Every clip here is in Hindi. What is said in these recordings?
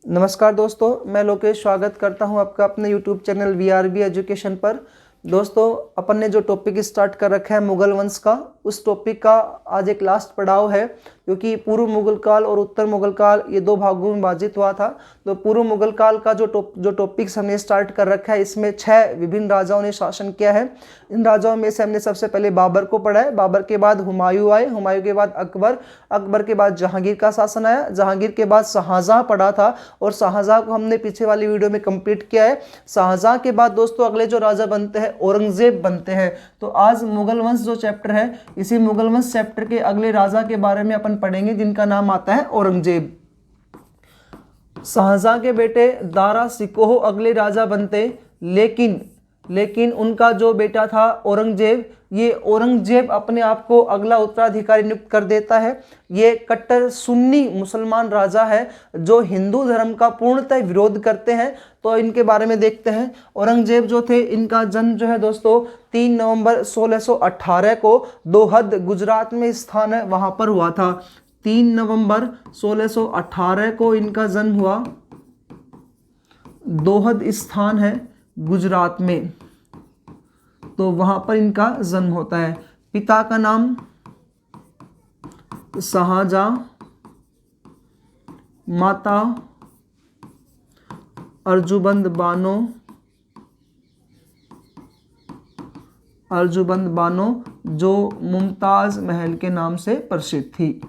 नमस्कार दोस्तों, मैं लोकेश स्वागत करता हूं आपका अपने YouTube चैनल VRB एजुकेशन पर। दोस्तों, अपन ने जो टॉपिक स्टार्ट कर रखा है मुगल वंश का, उस टॉपिक का आज एक लास्ट पड़ाव है, क्योंकि पूर्व मुगल काल और उत्तर मुगल काल ये दो भागों में विभाजित हुआ था। तो पूर्व मुगल काल का जो टॉपिक्स हमने स्टार्ट कर रखा है, इसमें 6 विभिन्न राजाओं ने शासन किया है। इन राजाओं में से हमने सबसे पहले बाबर को पढ़ा है, बाबर के बाद हुमायूं आए, हुमायूं के बाद अकबर, अकबर के बाद जहांगीर का शासन आया, जहांगीर के बाद शाहजहां पढ़ा था और शाहजहां को हमने पीछे वाली वीडियो में कंप्लीट किया है। शाहजहां के बाद दोस्तों अगले जो राजा बनते हैं औरंगजेब बनते हैं। तो आज मुगल वंश जो चैप्टर है, इसी मुगल वंश चैप्टर के अगले राजा के बारे में अपन पढ़ेंगे, जिनका नाम आता है औरंगजेब। शाहजहां के बेटे दारा शिकोह अगले राजा बनते, लेकिन उनका जो बेटा था औरंगजेब, ये औरंगजेब अपने आप को अगला उत्तराधिकारी नियुक्त कर देता है। ये कट्टर सुन्नी मुसलमान राजा है जो हिंदू धर्म का पूर्णतः विरोध करते हैं। तो इनके बारे में देखते हैं। औरंगजेब जो थे, इनका जन्म जो है दोस्तों 3 नवंबर 1618 को दोहद गुजरात में स्थान है, वहां पर हुआ था। 3 नवंबर 1618 को इनका जन्म हुआ, दोहद स्थान है गुजरात में, तो वहां पर इनका जन्म होता है। पिता का नाम शाहजहां, माता अर्जुबंद बानो जो मुमताज महल के नाम से प्रसिद्ध थी।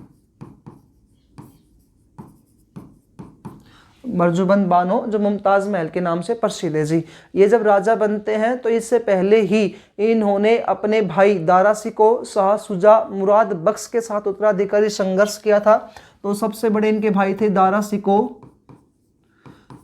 अर्जुबंद बानो जो मुमताज महल के नाम से प्रसिद्ध है जी। ये जब राजा बनते हैं तो इससे पहले ही इन्होंने अपने भाई दारा शिकोह, शाह शुजा, मुराद बख्श के साथ उत्तराधिकारी संघर्ष किया था। तो सबसे बड़े इनके भाई थे दारा शिकोह।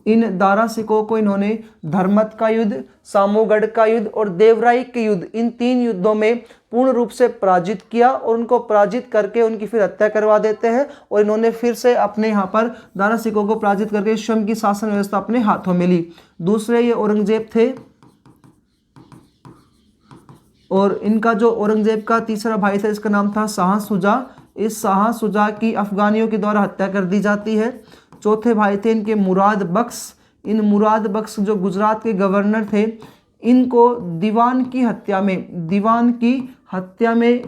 इन दारा शिकोह को इन्होंने धर्मत का युद्ध, सामूगढ़ का युद्ध और देवराई के युद्ध, इन 3 युद्धों में पूर्ण रूप से पराजित किया और उनको पराजित करके उनकी फिर हत्या करवा देते हैं। और इन्होंने फिर से अपने यहाँ पर दारा शिकोह को पराजित करके स्वयं की शासन व्यवस्था अपने हाथों में ली। दूसरे ये औरंगजेब थे, और इनका जो औरंगजेब का तीसरा भाई था, इसका नाम था शाह शुजा। इस शाह शुजा की अफगानियों के द्वारा हत्या कर दी जाती है। चौथे भाई थे इनके मुराद बख्श। इन मुराद बख्श जो गुजरात के गवर्नर थे, इनको दीवान की हत्या में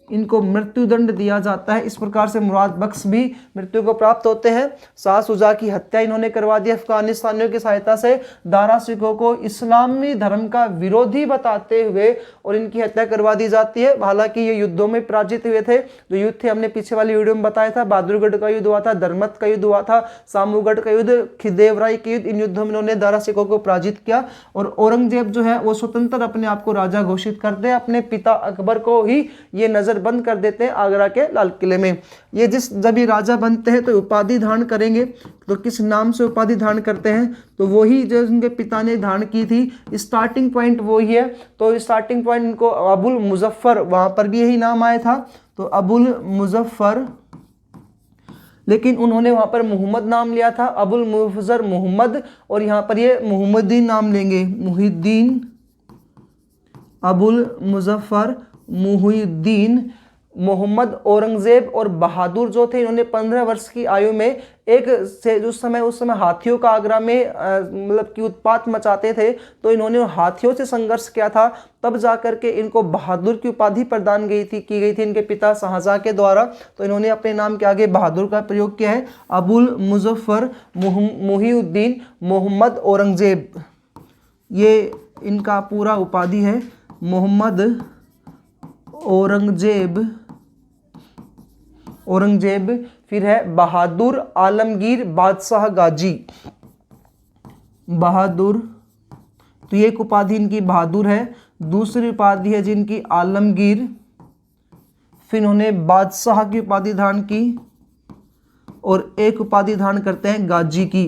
इनको मृत्युदंड दिया जाता है। इस प्रकार से मुराद बख्श भी मृत्यु को प्राप्त होते हैं। शाह शुजा की हत्या इन्होंने करवा दी अफगानिस्तानियों की सहायता से, दारा शिकोह को इस्लामी धर्म का विरोधी बताते हुए, और इनकी हत्या करवा दी जाती है। हालांकि ये युद्धों में पराजित हुए थे। जो युद्ध थे हमने पीछे वाली वीडियो में बताया था। बहादुरगढ़ का युद्ध हुआ था, धर्मत का युद्ध हुआ था, सामूगढ़ का युद्ध, खिदेवराई के युद्ध, इन युद्धों में इन्होंने दारा शिकोह को पराजित किया। और औरंगजेब जो है वो स्वतंत्र अपने आप को राजा घोषित करते हैं। अपने पिता अकबर को ही ये नजर बंद कर देते हैं आगरा के लाल किले में। ये जब ये राजा बनते हैं तो उपाधि धारण करेंगे। तो किस नाम से उपाधि धारण करते हैं? तो वही जो उनके पिता ने धारण की थी। स्टार्टिंग पॉइंट वही है। तो स्टार्टिंग पॉइंट इनको अबुल मुजफ्फर, वहां पर भी यही नाम आया था, तो अबुल मुजफ्फर। लेकिन उन्होंने वहां पर मोहम्मद नाम लिया था, अबुल मुफजर मोहम्मद, और यहाँ पर ये मोहम्मदीन नाम लेंगे, मुहिद्दीन, अबुल मुजफ्फर मुहिद्दीन। मोहम्मद औरंगजेब और बहादुर जो थे, इन्होंने 15 वर्ष की आयु में उस समय हाथियों का आगरा में मतलब कि उत्पात मचाते थे, तो इन्होंने हाथियों से संघर्ष किया था। तब जाकर के इनको बहादुर की उपाधि प्रदान की गई थी इनके पिता शाहजहां के द्वारा। तो इन्होंने अपने नाम के आगे बहादुर का प्रयोग किया है। अबुल मुजफ्फर मुहिउद्दीन मोहम्मद औरंगजेब, ये इनका पूरा उपाधि है। मोहम्मद औरंगजेब, फिर है बहादुर आलमगीर बादशाह गाजी, बहादुर। तो ये एक उपाधि इनकी बहादुर है। दूसरी उपाधि है जिनकी आलमगीर। फिर इन्होंने बादशाह की उपाधि धारण की, और एक उपाधि धारण करते हैं गाजी की।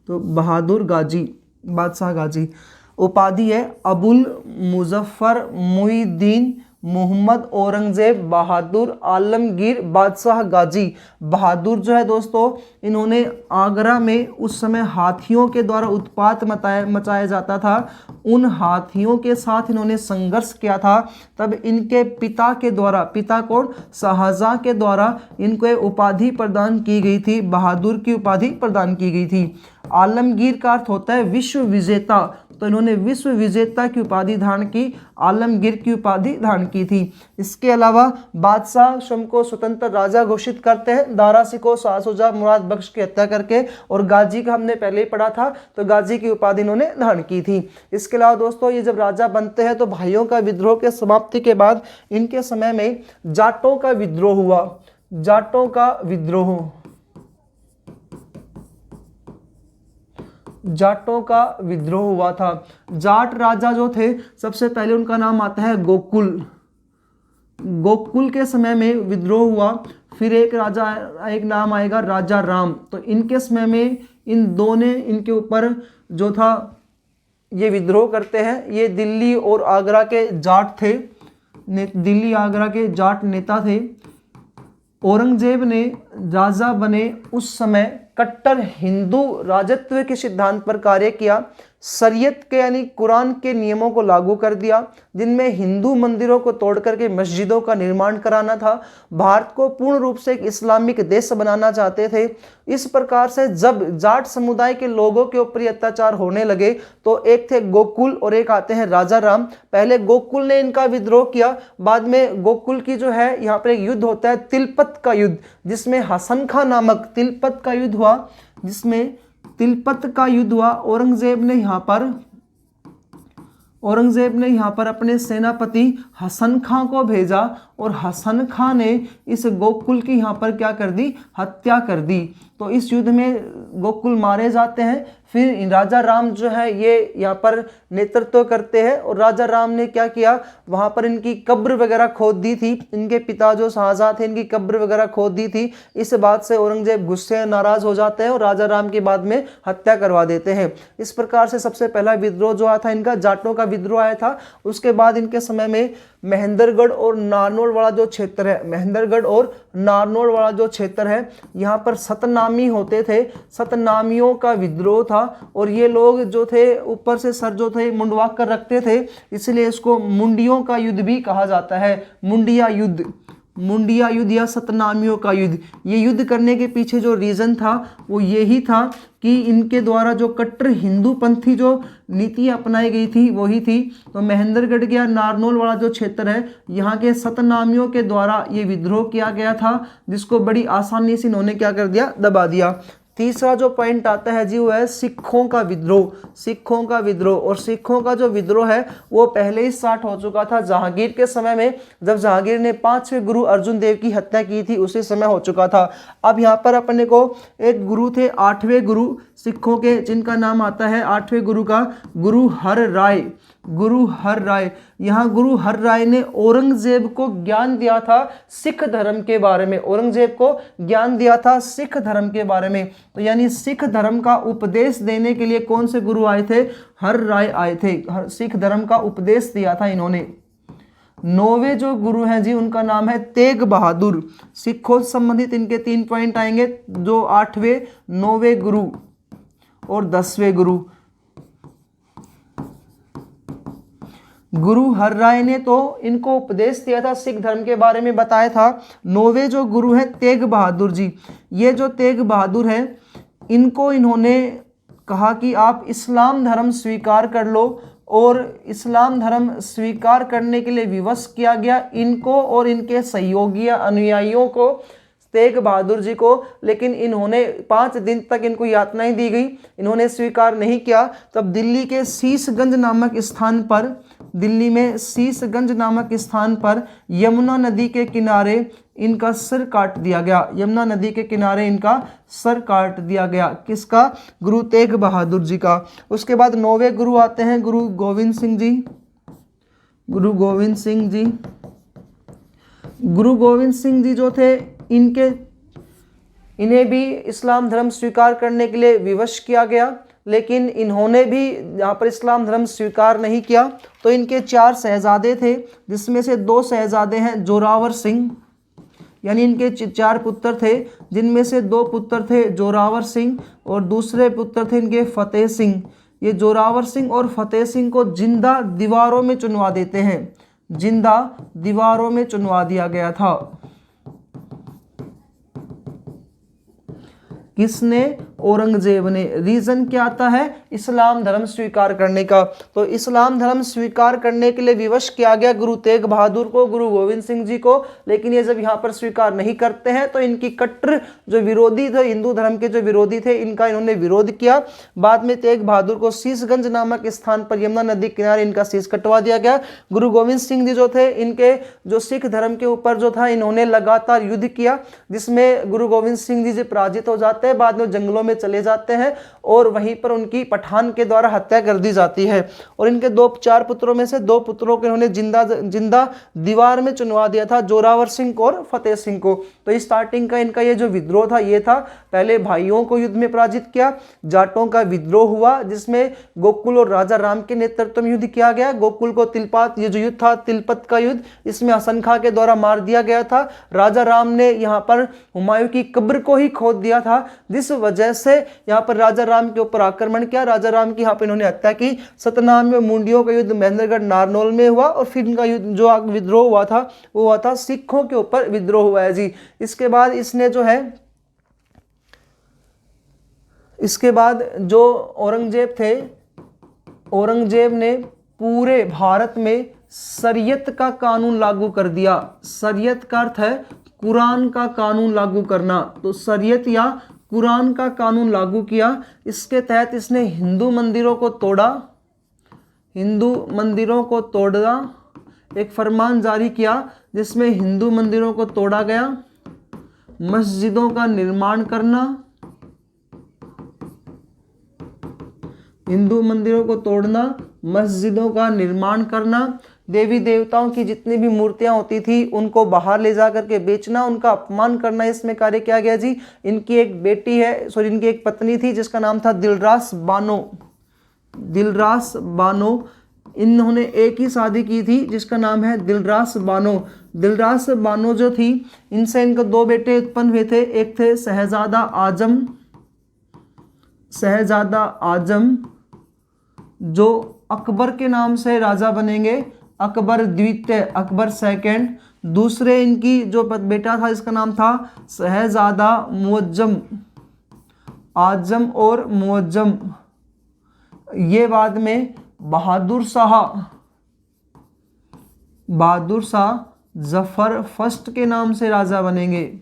तो बहादुर गाजी, बादशाह गाजी। उपाधि है अबुल मुजफ्फर मुहिद्दीन मोहम्मद औरंगजेब बहादुर आलमगीर बादशाह गाजी बहादुर जो है दोस्तों, इन्होंने आगरा में उस समय हाथियों के द्वारा उत्पात मचाया जाता था, उन हाथियों के साथ इन्होंने संघर्ष किया था। तब इनके पिता के द्वारा, पिता कौन, शाहजहां के द्वारा इनको उपाधि प्रदान की गई थी, बहादुर की उपाधि प्रदान की गई थी। आलमगीर का अर्थ होता है विश्व विजेता, तो इन्होंने विश्व विजेता की उपाधि धारण की, आलमगीर की उपाधि धारण की थी। इसके अलावा बादशाह स्वयं को स्वतंत्र राजा घोषित करते हैं, दारा सिकोह शाह शुजा मुराद बख्श की हत्या करके, और गाजी का हमने पहले ही पढ़ा था, तो गाजी की उपाधि इन्होंने धारण की थी। इसके अलावा दोस्तों ये जब राजा बनते हैं तो भाइयों का विद्रोह के समाप्ति के बाद इनके समय में जाटों का विद्रोह हुआ, जाटों का विद्रोह, जाटों का विद्रोह हुआ था। जाट राजा जो थे, सबसे पहले उनका नाम आता है गोकुल, गोकुल के समय में विद्रोह हुआ। फिर एक राजा, एक नाम आएगा राजा राम, तो इनके समय में इन दोनों इनके ऊपर जो था ये विद्रोह करते हैं। ये दिल्ली और आगरा के जाट थे, दिल्ली आगरा के जाट नेता थे। औरंगजेब ने राजा बने उस समय कट्टर हिंदू राजत्व के सिद्धांत पर कार्य किया, शरीयत के यानी कुरान के नियमों को लागू कर दिया, जिनमें हिंदू मंदिरों को तोड़ करके मस्जिदों का निर्माण कराना था। भारत को पूर्ण रूप से एक इस्लामिक देश बनाना चाहते थे। इस प्रकार से जब जाट समुदाय के लोगों के ऊपर अत्याचार होने लगे तो एक थे गोकुल और एक आते हैं राजा राम। पहले गोकुल ने इनका विद्रोह किया, बाद में गोकुल की जो है यहाँ पर एक युद्ध होता है तिलपत का युद्ध, जिसमें हसन खां नामक तिलपत का युद्ध हुआ, जिसमें तिलपत का युद्ध हुआ। औरंगजेब ने यहाँ पर अपने सेनापति हसन खां को भेजा और हसन खां ने इस गोकुल की यहाँ पर क्या कर दी, हत्या कर दी। तो इस युद्ध में गोकुल मारे जाते हैं। फिर राजा राम जो है ये यहाँ पर नेतृत्व करते हैं, और राजा राम ने क्या किया, वहाँ पर इनकी कब्र वगैरह खोद दी थी, इनके पिता जो शाहजहां थे इनकी कब्र वगैरह खोद दी थी। इस बात से औरंगजेब गुस्से नाराज हो जाते हैं और राजा राम के बाद में हत्या करवा देते हैं। इस प्रकार से सबसे पहला विद्रोह जो आया था इनका जाटों का विद्रोह आया था। उसके बाद इनके समय में महेंद्रगढ़ और नारनौल वाला जो क्षेत्र है, महेंद्रगढ़ और नारनौल वाला जो क्षेत्र है, यहाँ पर सतनामी होते थे, सतनामियों का विद्रोह था। और ये लोग जो थे ऊपर से सर जो थे मुंडवा कर रखते थे, इसलिए इसको मुंडियों का युद्ध भी कहा जाता है, मुंडिया युद्ध, मुंडिया युद्ध या सतनामियों का युद्ध। ये युद्ध करने के पीछे जो रीज़न था वो यही था कि इनके द्वारा जो कट्टर हिंदू पंथी जो नीति अपनाई गई थी वही थी। तो महेंद्रगढ़ या नारनौल वाला जो क्षेत्र है, यहाँ के सतनामियों के द्वारा ये विद्रोह किया गया था, जिसको बड़ी आसानी से इन्होंने क्या कर दिया, दबा दिया। तीसरा जो पॉइंट आता है जी वो है सिखों का विद्रोह, सिखों का विद्रोह। और सिखों का जो विद्रोह है वो पहले ही स्टार्ट हो चुका था जहांगीर के समय में, जब जहांगीर ने 5वें गुरु अर्जुन देव की हत्या की थी उसी समय हो चुका था। अब यहाँ पर अपने को एक गुरु थे 8वें गुरु सिखों के, जिनका नाम आता है 8वें गुरु का गुरु हर राय, गुरु हर राय। यहाँ गुरु हर राय ने औरंगजेब को ज्ञान दिया था सिख धर्म के बारे में, औरंगजेब को ज्ञान दिया था सिख धर्म के बारे में। तो यानी सिख धर्म का उपदेश देने के लिए कौन से गुरु आए थे, हर राय आए थे, सिख धर्म का उपदेश दिया था इन्होंने। 9वें जो गुरु हैं जी उनका नाम है तेग बहादुर। सिखों से संबंधित इनके 3 पॉइंट आएंगे, जो 8वें, 9वें गुरु और 10वें गुरु। गुरु हर राय ने तो इनको उपदेश दिया था, सिख धर्म के बारे में बताया था। 9वें जो गुरु हैं तेग बहादुर जी, ये जो तेग बहादुर हैं इनको इन्होंने कहा कि आप इस्लाम धर्म स्वीकार कर लो, और इस्लाम धर्म स्वीकार करने के लिए विवश किया गया इनको और इनके सहयोगी अनुयायियों को, तेग बहादुर जी को। लेकिन इन्होंने 5 दिन तक इनको यातनाएं दी गई, इन्होंने स्वीकार नहीं किया। तब दिल्ली के शीशगंज नामक स्थान पर, दिल्ली में शीशगंज नामक स्थान पर यमुना नदी के किनारे इनका सर काट दिया गया, यमुना नदी के किनारे इनका सर काट दिया गया। किसका, गुरु तेग बहादुर जी का। उसके बाद 9वें गुरु आते हैं गुरु गोविंद सिंह जी, गुरु गोविंद सिंह जी। गुरु गोविंद सिंह जी जो थे इन्हें भी इस्लाम धर्म स्वीकार करने के लिए विवश किया गया, लेकिन इन्होंने भी यहाँ पर इस्लाम धर्म स्वीकार नहीं किया। तो इनके 4 शहजादे थे, जिसमें से 2 शहजादे हैं जोरावर सिंह, यानी इनके 4 पुत्र थे, जिनमें से 2 पुत्र थे जोरावर सिंह और दूसरे पुत्र थे इनके फतेह सिंह। ये जोरावर सिंह और फतेह सिंह को जिंदा दीवारों में चुनवा देते हैं, जिंदा दीवारों में चुनवा दिया गया था। किसने? औरंगजेब ने। रीजन क्या आता है? इस्लाम धर्म स्वीकार करने का। तो इस्लाम धर्म स्वीकार करने के लिए विवश किया गया गुरु तेग बहादुर को, गुरु गोविंद सिंह जी को, लेकिन ये जब यहाँ पर स्वीकार नहीं करते हैं तो इनकी कट्टर जो विरोधी थे, हिंदू धर्म के जो विरोधी थे, इनका इन्होंने विरोध किया। बाद में तेग बहादुर को शीशगंज नामक स्थान पर यमुना नदी किनारे इनका शीश कटवा दिया गया। गुरु गोविंद सिंह जी जो थे, इनके जो सिख धर्म के ऊपर जो था, इन्होंने लगातार युद्ध किया, जिसमें गुरु गोविंद सिंह जी पराजित हो जाते हैं। बाद में जंगलों में चले जाते हैं और वहीं पर उनकी पठान के द्वारा हत्या कर दी जाती है। और इनके 4 पुत्रों में से 2 पुत्रों को इन्होंने जिंदा दीवार में चुनवा दिया था, जोरावर सिंह को और फतेह सिंह को। तो स्टार्टिंग का इनका ये जो विद्रोह था, ये था पहले भाइयों को युद्ध में पराजित किया, जाटों का विद्रोह हुआ, जिसमें गोकुल और राजा राम के नेतृत्व में युद्ध किया गया। गोकुल को तिलपात, ये जो युद्ध था तिलपत का युद्ध, इसमें हसन खां के द्वारा मार दिया गया था। राजा राम ने यहाँ पर हुमायूं की कब्र को ही खोद दिया था, जिस वजह से यहाँ पर राजा राम के ऊपर आक्रमण किया। राजा राम की यहाँ पर इन्होंने हत्या की। सतनाम में मुंडियों का युद्ध महेंद्रगढ़ नारनौल में हुआ और फिर इनका युद्ध जो विद्रोह हुआ था वो हुआ था सिखों के ऊपर विद्रोह हुआ है जी। इसके बाद इसने जो है, इसके बाद जो औरंगजेब थे, औरंगजेब ने पूरे भारत में शरीयत का कानून लागू कर दिया। शरीयत का अर्थ है कुरान का कानून लागू करना। तो शरीयत या कुरान का कानून लागू किया। इसके तहत इसने हिंदू मंदिरों को तोड़ा, हिंदू मंदिरों को तोड़ना, एक फरमान जारी किया जिसमें हिंदू मंदिरों को तोड़ा गया। मस्जिदों का निर्माण करना, हिंदू मंदिरों को तोड़ना, मस्जिदों का निर्माण करना, देवी देवताओं की जितनी भी मूर्तियां होती थी उनको बाहर ले जा करके बेचना, उनका अपमान करना, इसमें कार्य किया गया जी। इनकी एक बेटी है, सॉरी इनकी एक पत्नी थी जिसका नाम था दिलरास बानो। दिलरास बानो, इन्होंने एक ही शादी की थी जिसका नाम है दिलरास बानो। दिलरास बानो जो थी, इनसे इनको 2 बेटे उत्पन्न हुए थे। एक थे शहजादा आजम, शहजादा आजम जो अकबर के नाम से राजा बनेंगे, अकबर द्वितीय, अकबर सेकंड। दूसरे इनकी जो बेटा था इसका नाम था शहजादा मुअज्जम, आजम और मुअज्जम। ये बाद में बहादुर शाह जफर फर्स्ट के नाम से राजा बनेंगे।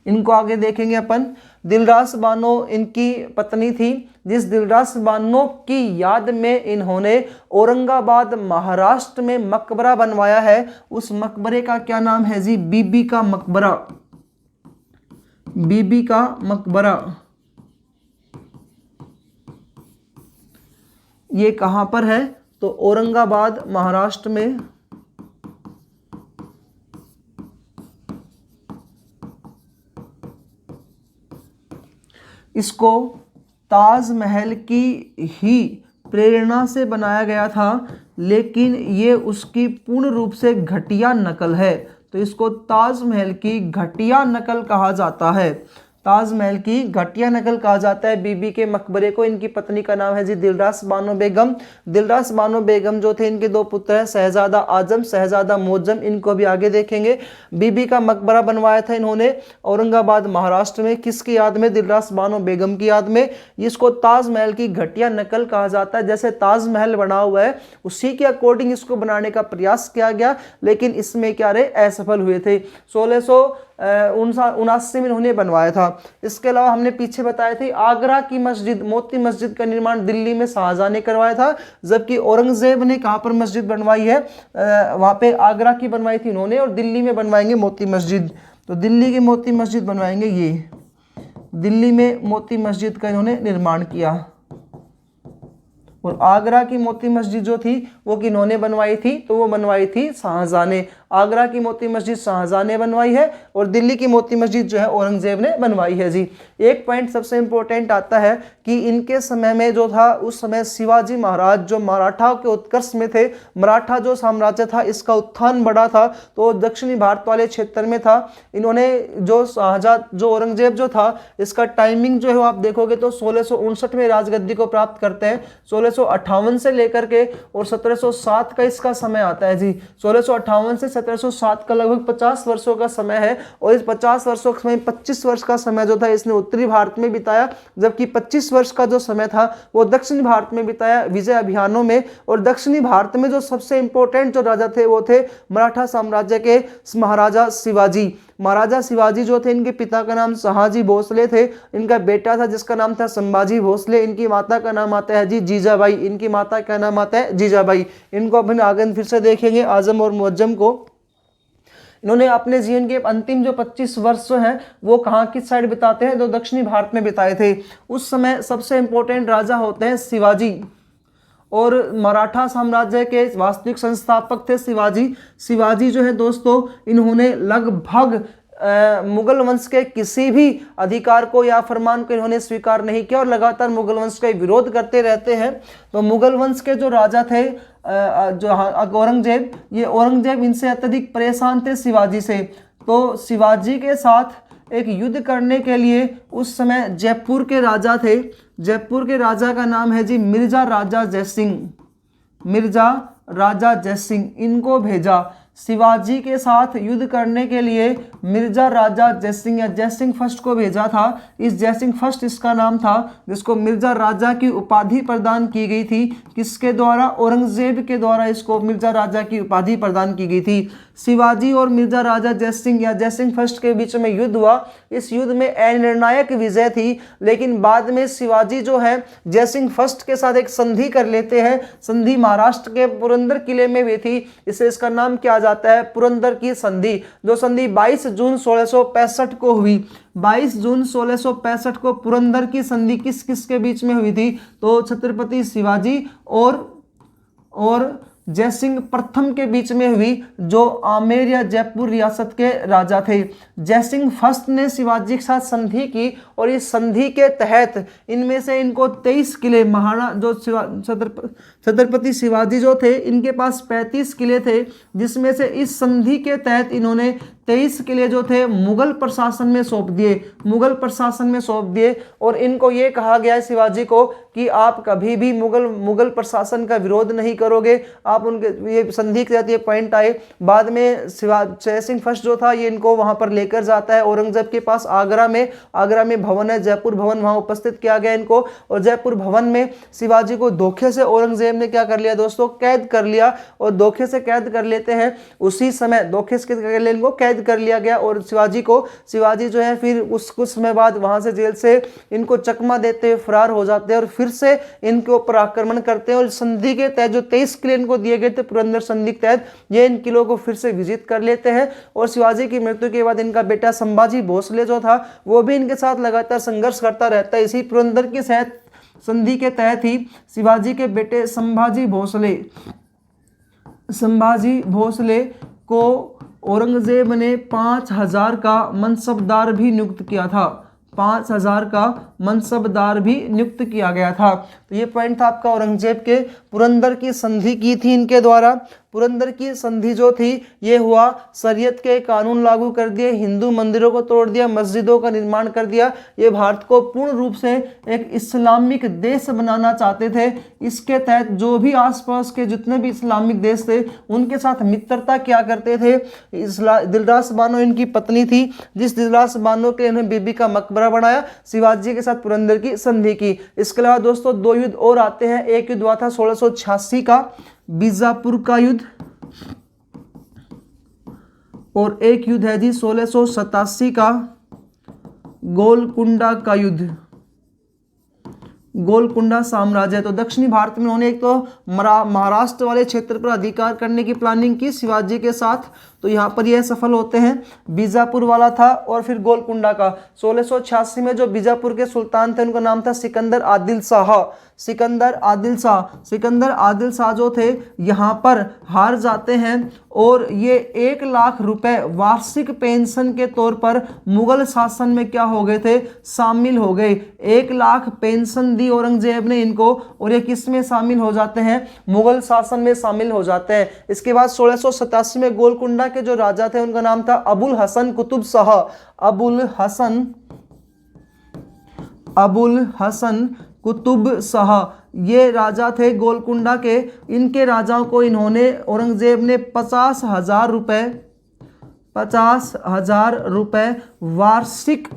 इनको आगे देखेंगे अपन। दिलरास बानो इनकी पत्नी थी, जिस दिलरास बानो की याद में इन्होंने औरंगाबाद महाराष्ट्र में मकबरा बनवाया है। उस मकबरे का क्या नाम है जी? बीबी का मकबरा। बीबी का मकबरा। ये कहाँ पर है? तो औरंगाबाद महाराष्ट्र में। इसको ताजमहल की ही प्रेरणा से बनाया गया था, लेकिन ये उसकी पूर्ण रूप से घटिया नकल है। तो इसको ताजमहल की घटिया नकल कहा जाता है। ताजमहल की घटिया नकल कहा जाता है बीबी के मकबरे को। इनकी पत्नी का नाम है जी दिलरास बानो बेगम। दिलरास बानो बेगम जो थे, इनके 2 पुत्र हैं, शहजादा आजम, शहजादा मुअज्जम। इनको भी आगे देखेंगे। बीबी का मकबरा बनवाया था इन्होंने औरंगाबाद महाराष्ट्र में। किसकी याद में? दिलरास बानो बेगम की याद में। इसको ताजमहल की घटिया नकल कहा जाता है। जैसे ताजमहल बना हुआ है उसी के अकॉर्डिंग इसको बनाने का प्रयास किया गया, लेकिन इसमें क्या रहे? असफल हुए थे। 1679 में इन्होंने बनवाया था। इसके अलावा हमने पीछे बताया थे आगरा की मस्जिद, मोती मस्जिद का निर्माण दिल्ली में शाहजहां ने करवाया था, जबकि औरंगजेब ने कहां पर मस्जिद बनवाई है? वहां पे आगरा की बनवाई थी इन्होंने, और दिल्ली में बनवाएंगे मोती मस्जिद। तो दिल्ली की मोती मस्जिद बनवाएंगे। ये दिल्ली में मोती मस्जिद का इन्होंने निर्माण किया। और आगरा की मोती मस्जिद जो थी वो किन्होंने बनवाई थी? तो वो बनवाई थी शाहजहां ने। आगरा की मोती मस्जिद शाहजहां ने बनवाई है और दिल्ली की मोती मस्जिद जो है औरंगजेब ने बनवाई है जी। एक पॉइंट सबसे इंपॉर्टेंट आता है कि इनके समय में जो था, उस समय शिवाजी महाराज जो मराठा के उत्कर्ष में थे, मराठा जो साम्राज्य था इसका उत्थान बड़ा था, तो दक्षिणी भारत वाले क्षेत्र में था। इन्होंने जो शाहजहां जो औरंगजेब जो था, इसका टाइमिंग जो है आप देखोगे तो 1659 में राजगद्दी को प्राप्त करते हैं, 1658 से लेकर के और 1707 का इसका समय आता है जी। 1658 से 1707 का लगभग 50 वर्षों का समय है और इस 50 वर्षों में 25 वर्ष का समय जो था इसने उत्तरी भारत में बिताया, जबकि 25 वर्ष का जो समय था वो दक्षिणी भारत में बिताया विजय अभियानों में। और दक्षिणी भारत में जो सबसे इंपॉर्टेंट जो राजा थे वो थे मराठा साम्राज्य के महाराजा शिवाजी। महाराजा शिवाजी जो थे, इनके पिता का नाम शहाजी भोसले थे, इनका बेटा था जिसका नाम था संभाजी भोसले, इनकी माता का नाम आता है जी जीजाबाई, इनकी माता का नाम आता है जीजाबाई। इनको अपन आगे फिर से देखेंगे आजम और मुअज्जम को। इन्होंने अपने जीवन के अंतिम जो 25 वर्ष जो हैं वो कहाँ किस साइड बिताते हैं, तो दक्षिणी भारत में बिताए थे। उस समय सबसे इंपॉर्टेंट राजा होते हैं शिवाजी और मराठा साम्राज्य के वास्तविक संस्थापक थे शिवाजी। शिवाजी जो है दोस्तों, इन्होंने लगभग मुगल वंश के किसी भी अधिकार को या फरमान को इन्होंने स्वीकार नहीं किया और लगातार मुगल वंश का विरोध करते रहते हैं। तो मुगल वंश के जो राजा थे जो औरंगजेब, ये औरंगजेब इनसे अत्यधिक परेशान थे शिवाजी से। तो शिवाजी के साथ एक युद्ध करने के लिए उस समय जयपुर के राजा थे, जयपुर के राजा का नाम है जी मिर्जा राजा जयसिंह, मिर्जा राजा जयसिंह, इनको भेजा शिवाजी के साथ युद्ध करने के लिए। मिर्जा राजा जयसिंह या जयसिंह फर्स्ट को भेजा था। इस जयसिंह फर्स्ट इसका नाम था, जिसको मिर्जा राजा की उपाधि प्रदान की गई थी। किसके द्वारा? औरंगजेब के द्वारा इसको मिर्जा राजा की उपाधि प्रदान की गई थी। शिवाजी और मिर्जा राजा जयसिंह या जयसिंह फर्स्ट के बीच में युद्ध हुआ। इस युद्ध में अनिर्णायक विजय थी, लेकिन बाद में शिवाजी जो है जयसिंह फर्स्ट के साथ एक संधि कर लेते हैं। संधि महाराष्ट्र के पुरंदर किले में हुई थी, इसे इसका नाम क्या जाता है? पुरंदर की संधि। जो संधि 22 जून 1665 को हुई। 22 जून 1665 को पुरंदर की संधि किस किस के बीच में हुई थी? तो छत्रपति शिवाजी और जयसिंह प्रथम के बीच में हुई, जो आमेर या जयपुर रियासत के राजा थे। जयसिंह फर्स्ट ने शिवाजी के साथ संधि की और इस संधि के तहत इनमें से इनको 23 किले, महाराणा जो छत्रपति शिवाजी जो थे इनके पास 35 किले थे, जिसमें से इस संधि के तहत इन्होंने 23 किले जो थे मुगल प्रशासन में सौंप दिए, मुगल प्रशासन में सौंप दिए। और इनको ये कहा गया है शिवाजी को कि आप कभी भी मुगल प्रशासन का विरोध नहीं करोगे। आप उनके ये संधि के तहत ये पॉइंट आए। बाद में जयसिंह फर्स्ट जो था ये इनको वहां पर लेकर जाता है औरंगजेब के पास। आगरा में भवन है, जयपुर भवन, वहां उपस्थित किया गया इनको। और जयपुर भवन में शिवाजी को धोखे से औरंगजेब ने क्या कर लिया दोस्तों? कैद कर लिया। और धोखे से कैद कर लेते हैं, उसी समय धोखे से इनको कैद कर लिया गया। और शिवाजी जो है फिर कुछ समय बाद वहां से जेल से इनको चकमा देते हुए फरार हो जाते हैं और फिर से इनके ऊपर आक्रमण करते हैं। और संधि के तहत जो 23 किले इनको दिए गए थे पुरंदर संधि के तहत, ये इन किलों को फिर से विजित कर लेते हैं। और शिवाजी की मृत्यु के बाद इनका बेटा संभाजी भोसले जो था वो भी इनके साथ लगातार संघर्ष करता रहता है। इसी पुरंदर की संधि के तहत ही शिवाजी के बेटे संभाजी भोसले को औरंगजेब ने 5000 का मनसबदार भी नियुक्त किया था। 5000 का मनसबदार भी नियुक्त किया गया था। तो ये पॉइंट था आपका औरंगजेब के पुरंदर की संधि की थी इनके द्वारा। पुरंदर की संधि जो थी ये हुआ, शरीयत के कानून लागू कर दिए, हिंदू मंदिरों को तोड़ दिया, मस्जिदों का निर्माण कर दिया। ये भारत को पूर्ण रूप से एक इस्लामिक देश बनाना चाहते थे। इसके तहत जो भी आसपास के जितने भी इस्लामिक देश थे उनके साथ मित्रता क्या करते थे। दिलरास बानो इनकी पत्नी थी, जिस दिलरास बानो के इन्हें बीबी का मकबरा बनाया। शिवाजी के साथ पुरंदर की संधि की। इसके अलावा दोस्तों 2 युद्ध और आते हैं। एक युद्ध हुआ था 1686 का बीजापुर का युद्ध, और एक युद्ध है जी 1687 का गोलकुंडा का युद्ध, गोलकुंडा साम्राज्य। तो दक्षिणी भारत में उन्होंने एक तो महाराष्ट्र वाले क्षेत्र पर अधिकार करने की प्लानिंग की शिवाजी के साथ, तो यहाँ पर यह सफल होते हैं। बीजापुर वाला था और फिर गोलकुंडा का। 1686 में जो बीजापुर के सुल्तान थे उनका नाम था सिकंदर आदिल शाह। सिकंदर आदिल शाह जो थे यहाँ पर हार जाते हैं और ये 1 लाख रुपए वार्षिक पेंशन के तौर पर मुगल शासन में क्या हो गए थे, शामिल हो गए। 1 लाख पेंशन दी औरंगजेब ने इनको, और ये किस में शामिल हो जाते हैं, मुगल शासन में शामिल हो जाते हैं। इसके बाद 1687 में गोलकुंडा के जो राजा थे उनका नाम था अबुल हसन कुतुब शाह। अबुल हसन कुतुब शाह ये राजा थे गोलकुंडा के। इनके राजाओं को इन्होंने, औरंगजेब ने 50,000 रुपए वार्षिक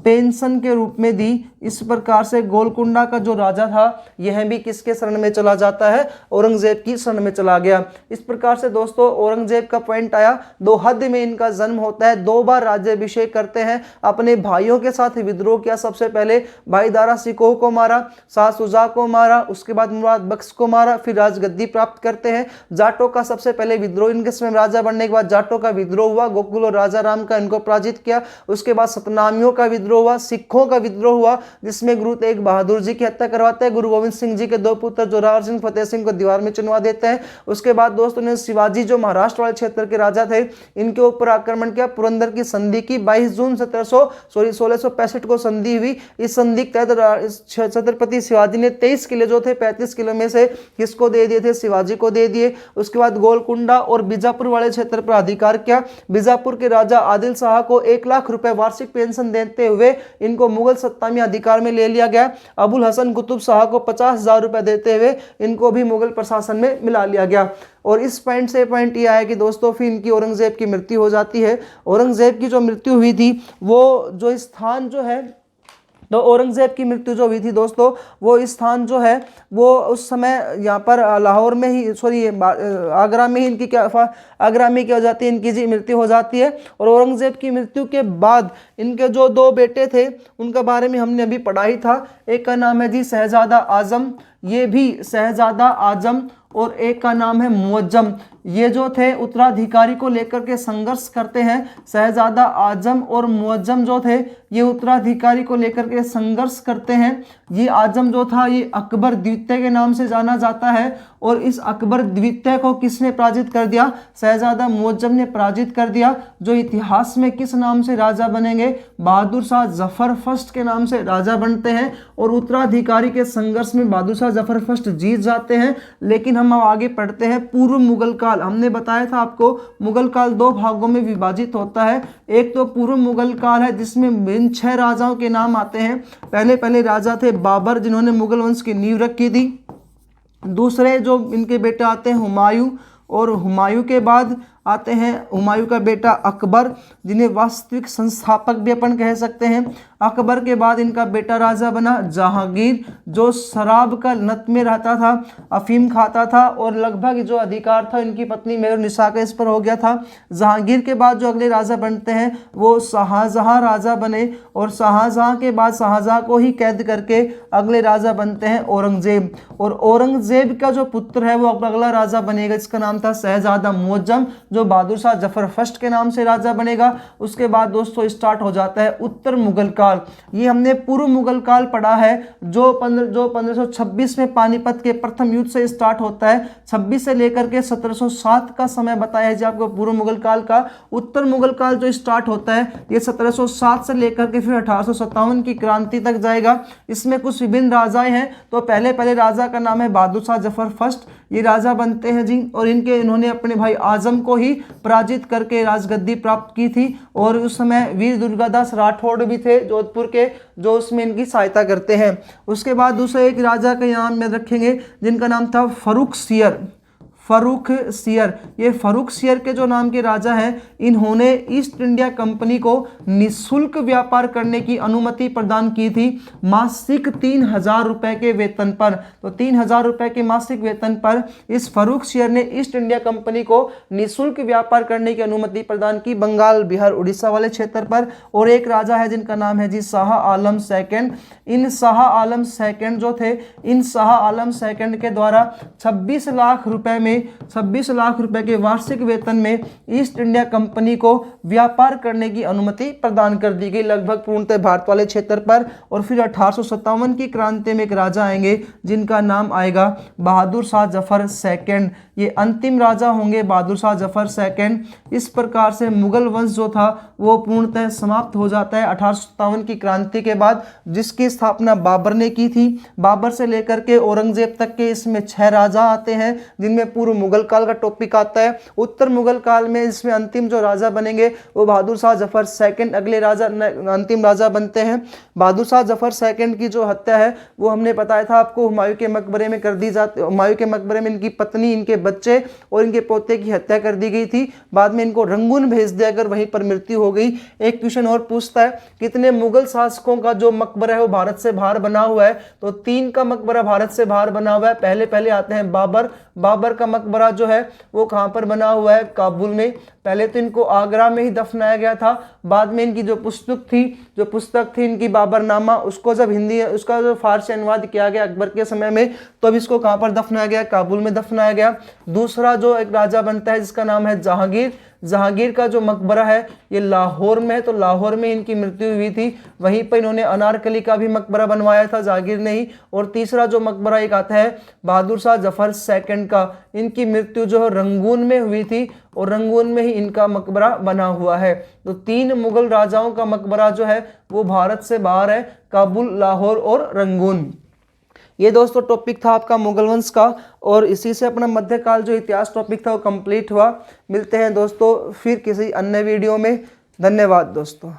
पेंशन के रूप में दी। इस प्रकार से गोलकुंडा का जो राजा था यह भी किसके शरण में चला जाता है, औरंगजेब की शरण में चला गया। इस प्रकार से दोस्तों औरंगजेब का पॉइंट आया, दोहद में इनका जन्म होता है, 2 बार राज्याभिषेक करते हैं, अपने भाइयों के साथ विद्रोह किया। सबसे पहले भाई दारा शिकोह को मारा, शाह शुजा को मारा, उसके बाद मुराद बख्श को मारा, फिर राजगद्दी प्राप्त करते हैं। जाटों का सबसे पहले विद्रोह, इनके समय राजा बनने के बाद जाटों का विद्रोह हुआ, गोकुल और राजा राम का इनको पराजित किया। उसके बाद सतनामियों का विद्रोह हुआ, सिखों का विद्रोह हुआ, जिसमें गुरु तेग बहादुर जी की हत्या करवाते हैं। गुरु गोविंद सिंह जी के 2 पुत्र जोरावर सिंह, फतेह सिंह को दीवार में चुनवा देते हैं। उसके बाद दोस्तों ने शिवाजी जो महाराष्ट्र वाले क्षेत्र के राजा थे इनके ऊपर आक्रमण किया, पुरंदर की संधि की। 22 जून 1665 को संधि हुई। इस संधि के तहत छत्रपति शिवाजी ने 23 किले जो थे 35 किलो में से किसको दे दिए थे, शिवाजी को दे दिए। उसके बाद गोलकुंडा और बीजापुर वाले क्षेत्र पर अधिकार किया। बीजापुर के राजा आदिल शाह को 1 लाख रुपए वार्षिक पेंशन देते हुए इनको मुगल सत्ता में अधिकार में ले लिया गया। अबुल हसन कुतुब शाह को 50,000 रुपए देते हुए इनको भी मुगल प्रशासन में मिला लिया गया। और इस पॉइंट से पॉइंट ये आया कि दोस्तों फिर इनकी औरंगजेब की मृत्यु हो जाती है। औरंगजेब की जो मृत्यु हुई थी वो जो स्थान जो है, तो औरंगजेब की मृत्यु जो हुई थी दोस्तों वो स्थान जो है वो उस समय यहाँ पर लाहौर में ही, आगरा में ही इनकी आगरा में क्या हो जाती है, इनकी जी मृत्यु हो जाती है। और औरंगजेब की मृत्यु के बाद इनके जो 2 बेटे थे उनके बारे में हमने अभी पढ़ा ही था। एक का नाम है जी शहजादा आजम, ये भी शहजादा आजम, और एक का नाम है मुअज्जम। ये जो थे उत्तराधिकारी को लेकर के संघर्ष करते हैं। शहजादा आजम और मुअज्जम जो थे ये उत्तराधिकारी को लेकर के संघर्ष करते हैं। ये आजम जो था ये अकबर द्वितीय के नाम से जाना जाता है, और इस अकबर द्वितीय को किसने पराजित कर दिया, शहजादा मुअज्जम ने पराजित कर दिया। जो इतिहास में किस नाम से राजा बनेंगे, बहादुर शाह जफर फर्स्ट के नाम से राजा बनते हैं। और उत्तराधिकारी के संघर्ष में बहादुर शाह जफर फर्स्ट जीत जाते हैं। लेकिन हम आगे पढ़ते हैं पूर्व मुगल काल। हमने बताया था आपको मुगल काल 2 भागों में विभाजित होता है। एक तो पूर्व मुगल काल है जिसमें इन 6 राजाओं के नाम आते हैं। पहले राजा थे बाबर जिन्होंने मुगल वंश की नींव रखी थी। दूसरे जो इनके बेटे आते हैं हुमायूं, और हुमायूं के बाद आते हैं हुमायूं का बेटा अकबर जिन्हें वास्तविक संस्थापक भी अपन कह सकते हैं। अकबर के बाद इनका बेटा राजा बना जहांगीर, जो शराब का लत में रहता था, अफीम खाता था, और लगभग जो अधिकार था इनकी पत्नी मेहरुन्निसा का इस पर हो गया था। जहांगीर के बाद जो अगले राजा बनते हैं वो शाहजहां राजा बने, और शाहजहां के बाद शाहजहां को ही कैद करके अगले राजा बनते हैं औरंगजेब। और औरंगजेब का जो पुत्र है वो अगला राजा बनेगा, इसका नाम था शहजादा मुअज्जम, जो बहादुर शाह जफर फर्स्ट के नाम से राजा बनेगा। उसके बाद दोस्तों स्टार्ट हो जाता है उत्तर मुगल काल। ये हमने पूर्व मुगल काल पढ़ा है जो 1526 में पानीपत के प्रथम युद्ध से स्टार्ट होता है। 26 से लेकर के 1707 का समय बताया है आपको पूर्व मुगल काल का। उत्तर मुगल काल जो स्टार्ट होता है ये 1707 से लेकर के फिर 1857 की क्रांति तक जाएगा। इसमें कुछ विभिन्न राजाएं हैं। तो पहले राजा का नाम है बहादुर शाह जफर फर्स्ट, ये राजा बनते हैं जी, और इन्होंने अपने भाई आजम को ही पराजित करके राजगद्दी प्राप्त की थी। और उस समय वीर दुर्गादास राठौड़ भी थे जोधपुर के, जो उसमें इनकी सहायता करते हैं। उसके बाद दूसरे एक राजा के नाम में रखेंगे जिनका नाम था फर्रुख सियर। ये फर्रुख सियर के जो नाम के राजा हैं, इन्होंने ईस्ट इंडिया कंपनी को निःशुल्क व्यापार करने की अनुमति प्रदान की थी मासिक 3,000 रुपए के वेतन पर। तो 3,000 रुपए के मासिक वेतन पर इस फर्रुख सियर ने ईस्ट इंडिया कंपनी को निःशुल्क व्यापार करने की अनुमति प्रदान की बंगाल, बिहार, उड़ीसा वाले क्षेत्र पर। और एक राजा है जिनका नाम है जी शाह आलम सेकंड। इन शाह आलम सेकंड जो थे, इन शाह आलम सेकंड के द्वारा 26 लाख रुपए में ने 26 लाख रुपए के वार्षिक वेतन में ईस्ट इंडिया कंपनी को व्यापार करने की अनुमति प्रदान कर दी गई, लगभग पूर्णतः भारत वाले क्षेत्र पर। और फिर 1857 की क्रांति में एक राजा आएंगे जिनका नाम आएगा बहादुर शाह जफर सेकंड। ये अंतिम राजा होंगे बहादुर शाह जफर सेकंड। इस प्रकार से मुगल वंश जो था वो पूर्णतः समाप्त हो जाता है 1857 की क्रांति के बाद, जिसकी स्थापना बाबर ने की थी। बाबर से लेकर के औरंगजेब तक के इसमें 6 राजा आते हैं, जिनमें पूर्व मुगल काल का टॉपिक आता है। उत्तर मुगल काल में इसमें अंतिम जो राजा बनेंगे वो बहादुर शाह जफर सेकंड अगले राजा अंतिम राजा बनते हैं। बहादुर शाह जफर सेकंड की जो हत्या है वो हमने बताया था आपको हुमायूं के मकबरे में कर दी जाती, हुमायूं के मकबरे में इनकी पत्नी, इनके बच्चे और इनके पोते की हत्या कर दी गई थी। बाद में इनको रंगून भेज दिया कर वहीं पर मृत्यु हो गई। एक क्वेश्चन और पूछता है कितने मुगल शासकों का जो मकबरा है वो भारत से बाहर बना हुआ है, तो 3 का मकबरा भारत से बाहर बना हुआ है। पहले आते हैं बाबर। बाबर का मकबरा जो है वो कहां पर बना हुआ है? काबुल में। पहले तो इनको आगरा में ही दफनाया गया था, बाद में इनकी जो पुस्तक थी इनकी बाबरनामा, उसको जब उसका जो फारसी अनुवाद किया गया अकबर के समय में, तो अब इसको कहां पर दफनाया गया? काबुल में दफनाया गया। दूसरा जो एक राजा बनता है जिसका नाम है जहांगीर। जहांगीर का जो मकबरा है ये लाहौर में है, तो लाहौर में इनकी मृत्यु हुई थी। वहीं पर इन्होंने अनारकली का भी मकबरा बनवाया था जहांगीर ने ही। और तीसरा जो मकबरा एक आता है बहादुर शाह जफर सेकंड का, इनकी मृत्यु जो है रंगून में हुई थी और रंगून में ही इनका मकबरा बना हुआ है। तो 3 मुगल राजाओं का मकबरा जो है वो भारत से बाहर है, काबुल, लाहौर और रंगून। ये दोस्तों टॉपिक था आपका मुगल वंश का, और इसी से अपना मध्यकाल जो इतिहास टॉपिक था वो कंप्लीट हुआ। मिलते हैं दोस्तों फिर किसी अन्य वीडियो में। धन्यवाद दोस्तों।